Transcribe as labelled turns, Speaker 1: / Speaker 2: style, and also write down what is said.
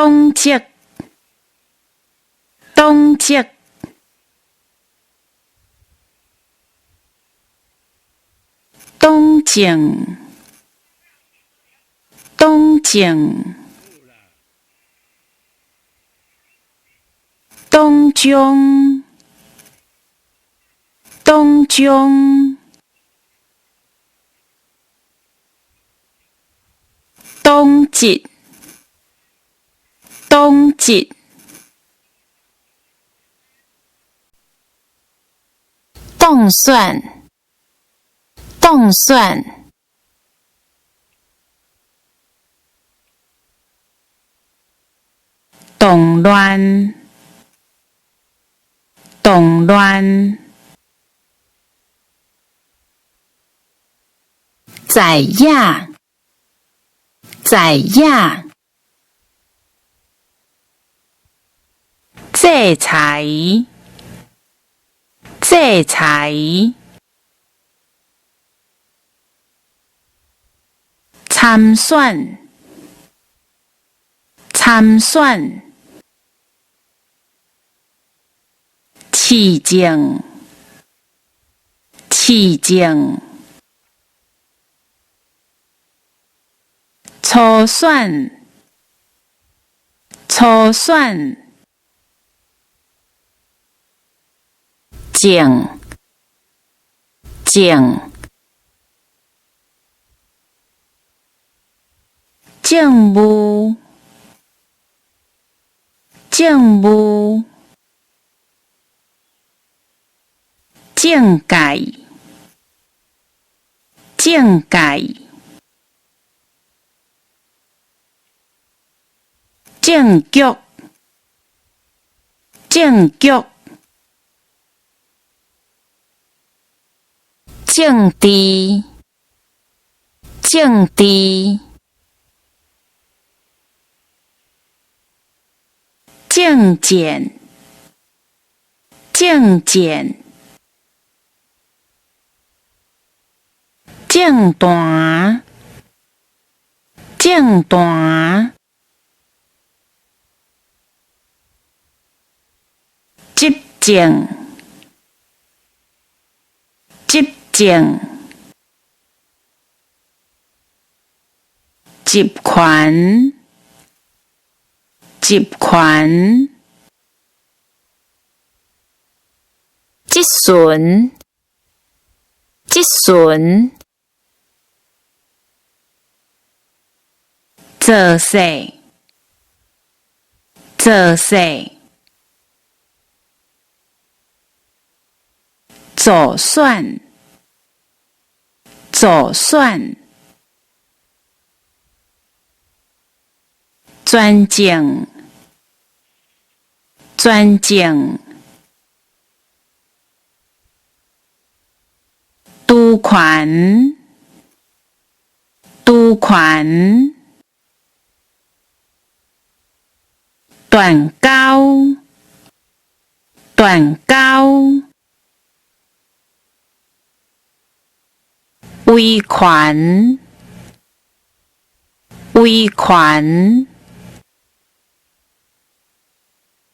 Speaker 1: 冬季，冬季，冬景，冬景，冬中，冬中，冬季，冬季，冻蒜，冻蒜，动乱，动乱，宰亚，宰亚，制裁，制裁，参选，参选，市政，市政，初选，初选，政，政，政务，政务，政界，政界，政局，政局，政治，政治，政见，政见，政团，政团，执政，执政，集权，集权，质询，质询，做势，做势，左选，左选，专政，专政，督权，督权，断交，断交，威权，威权，